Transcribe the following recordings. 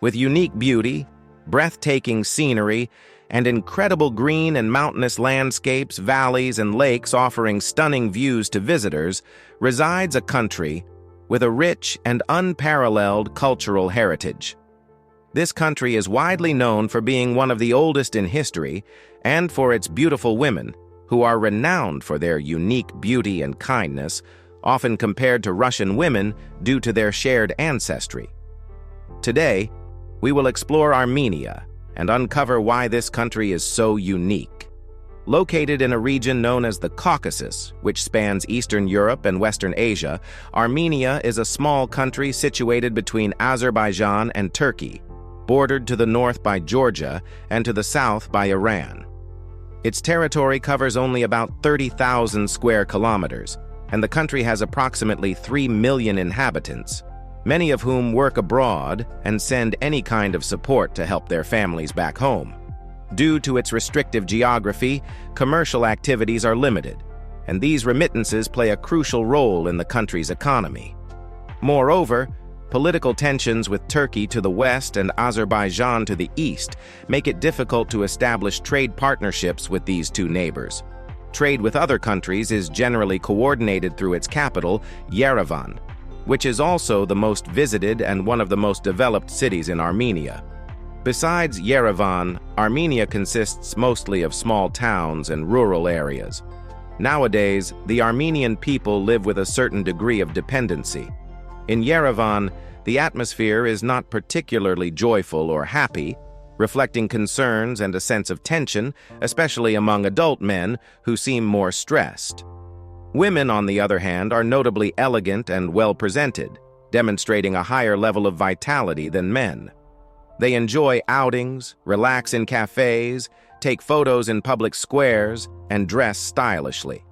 With unique beauty, breathtaking scenery, and incredible green and mountainous landscapes, valleys, and lakes offering stunning views to visitors, resides a country with a rich and unparalleled cultural heritage. This country is widely known for being one of the oldest in history and for its beautiful women, who are renowned for their unique beauty and kindness, often compared to Russian women due to their shared ancestry. Today, we will explore Armenia and uncover why this country is so unique. Located in a region known as the Caucasus, which spans Eastern Europe and Western Asia, Armenia is a small country situated between Azerbaijan and Turkey, bordered to the north by Georgia and to the south by Iran. Its territory covers only about 30,000 square kilometers, and the country has approximately 3 million inhabitants, many of whom work abroad and send any kind of support to help their families back home. Due to its restrictive geography, commercial activities are limited, and these remittances play a crucial role in the country's economy. Moreover, political tensions with Turkey to the west and Azerbaijan to the east make it difficult to establish trade partnerships with these two neighbors. Trade with other countries is generally coordinated through its capital, Yerevan, which is also the most visited and one of the most developed cities in Armenia. Besides Yerevan, Armenia consists mostly of small towns and rural areas. Nowadays, the Armenian people live with a certain degree of dependency. In Yerevan, the atmosphere is not particularly joyful or happy, reflecting concerns and a sense of tension, especially among adult men who seem more stressed. Women, on the other hand, are notably elegant and well-presented, demonstrating a higher level of vitality than men. They enjoy outings, relax in cafes, take photos in public squares, and dress stylishly.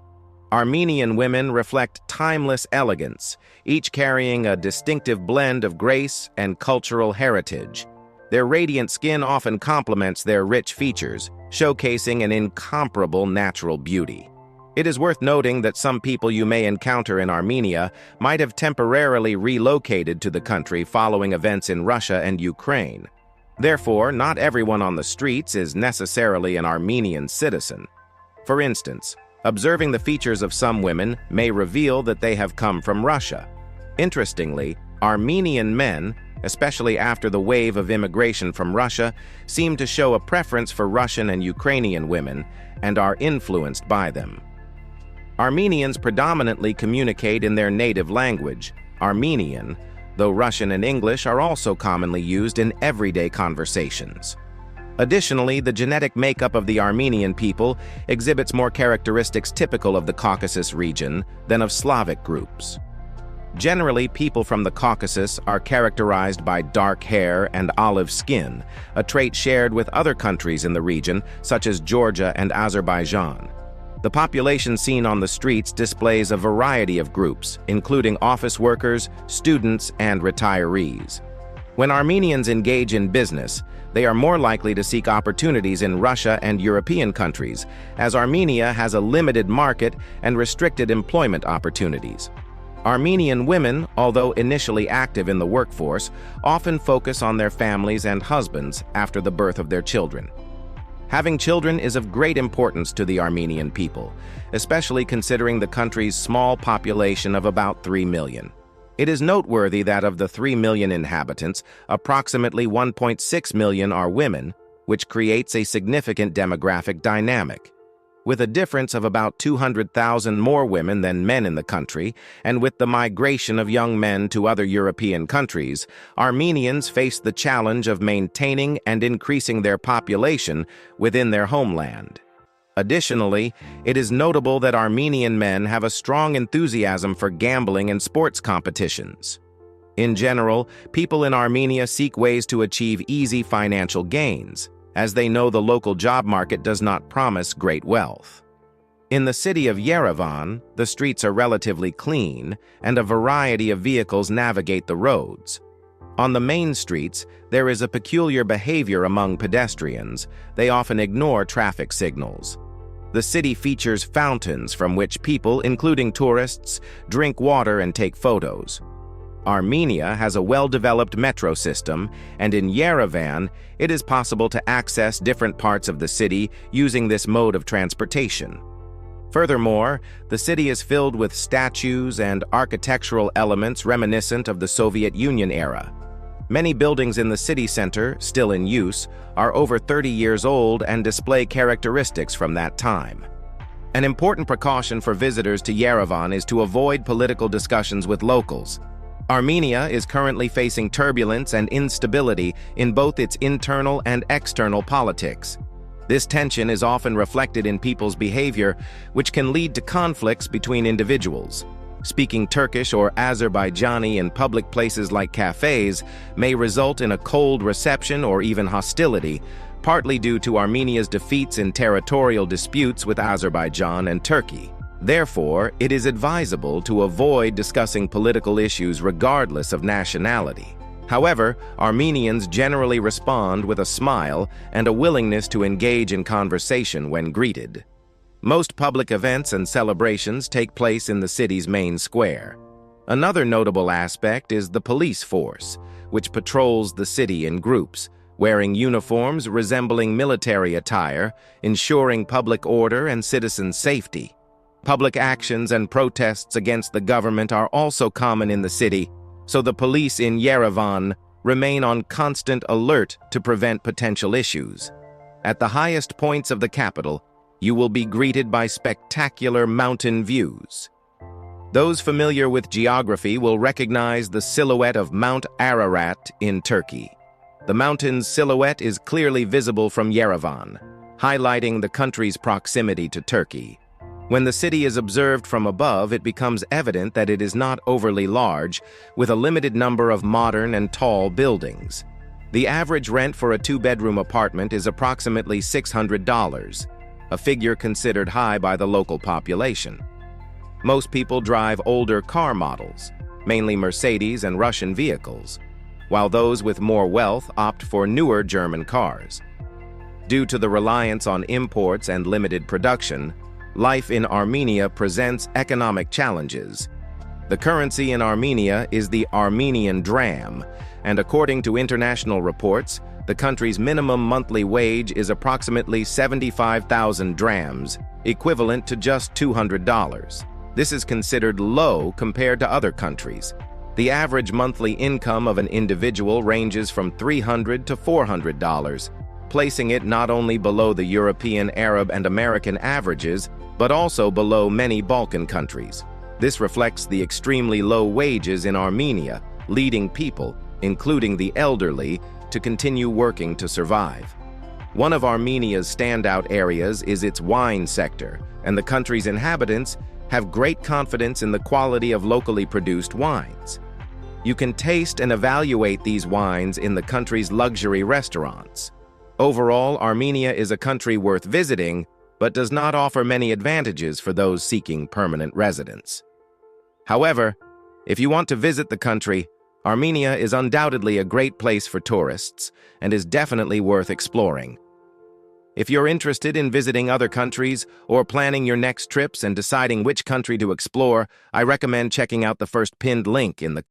Armenian women reflect timeless elegance, each carrying a distinctive blend of grace and cultural heritage. Their radiant skin often complements their rich features, showcasing an incomparable natural beauty. It is worth noting that some people you may encounter in Armenia might have temporarily relocated to the country following events in Russia and Ukraine. Therefore, not everyone on the streets is necessarily an Armenian citizen. For instance, observing the features of some women may reveal that they have come from Russia. Interestingly, Armenian men, especially after the wave of immigration from Russia, seem to show a preference for Russian and Ukrainian women and are influenced by them. Armenians predominantly communicate in their native language, Armenian, though Russian and English are also commonly used in everyday conversations. Additionally, the genetic makeup of the Armenian people exhibits more characteristics typical of the Caucasus region than of Slavic groups. Generally, people from the Caucasus are characterized by dark hair and olive skin, a trait shared with other countries in the region, such as Georgia and Azerbaijan. The population seen on the streets displays a variety of groups, including office workers, students, and retirees. When Armenians engage in business, they are more likely to seek opportunities in Russia and European countries, as Armenia has a limited market and restricted employment opportunities. Armenian women, although initially active in the workforce, often focus on their families and husbands after the birth of their children. Having children is of great importance to the Armenian people, especially considering the country's small population of about 3 million. It is noteworthy that of the 3 million inhabitants, approximately 1.6 million are women, which creates a significant demographic dynamic. With a difference of about 200,000 more women than men in the country, and with the migration of young men to other European countries, Armenians face the challenge of maintaining and increasing their population within their homeland. Additionally, it is notable that Armenian men have a strong enthusiasm for gambling and sports competitions. In general, people in Armenia seek ways to achieve easy financial gains, as they know the local job market does not promise great wealth. In the city of Yerevan, the streets are relatively clean, and a variety of vehicles navigate the roads. On the main streets, there is a peculiar behavior among pedestrians. They often ignore traffic signals. The city features fountains from which people, including tourists, drink water and take photos. Armenia has a well-developed metro system, and in Yerevan, it is possible to access different parts of the city using this mode of transportation. Furthermore, the city is filled with statues and architectural elements reminiscent of the Soviet Union era. Many buildings in the city center, still in use, are over 30 years old and display characteristics from that time. An important precaution for visitors to Yerevan is to avoid political discussions with locals. Armenia is currently facing turbulence and instability in both its internal and external politics. This tension is often reflected in people's behavior, which can lead to conflicts between individuals. Speaking Turkish or Azerbaijani in public places like cafes may result in a cold reception or even hostility, partly due to Armenia's defeats in territorial disputes with Azerbaijan and Turkey. Therefore, it is advisable to avoid discussing political issues regardless of nationality. However, Armenians generally respond with a smile and a willingness to engage in conversation when greeted. Most public events and celebrations take place in the city's main square. Another notable aspect is the police force, which patrols the city in groups, wearing uniforms resembling military attire, ensuring public order and citizen safety. Public actions and protests against the government are also common in the city, so the police in Yerevan remain on constant alert to prevent potential issues. At the highest points of the capital, you will be greeted by spectacular mountain views. Those familiar with geography will recognize the silhouette of Mount Ararat in Turkey. The mountain's silhouette is clearly visible from Yerevan, highlighting the country's proximity to Turkey. When the city is observed from above, it becomes evident that it is not overly large, with a limited number of modern and tall buildings. The average rent for a two-bedroom apartment is approximately $600, a figure considered high by the local population. Most people drive older car models, mainly Mercedes and Russian vehicles, while those with more wealth opt for newer German cars. Due to the reliance on imports and limited production, life in Armenia presents economic challenges. The currency in Armenia is the Armenian dram, and according to international reports, the country's minimum monthly wage is approximately 75,000 drams, equivalent to just $200. This is considered low compared to other countries. The average monthly income of an individual ranges from $300 to $400, placing it not only below the European, Arab, and American averages, but also below many Balkan countries. This reflects the extremely low wages in Armenia, leading people, including the elderly, to continue working to survive. One of Armenia's standout areas is its wine sector, and the country's inhabitants have great confidence in the quality of locally produced wines. You can taste and evaluate these wines in the country's luxury restaurants. Overall, Armenia is a country worth visiting, but does not offer many advantages for those seeking permanent residence. However, if you want to visit the country, Armenia is undoubtedly a great place for tourists and is definitely worth exploring. If you're interested in visiting other countries or planning your next trips and deciding which country to explore, I recommend checking out the first pinned link in the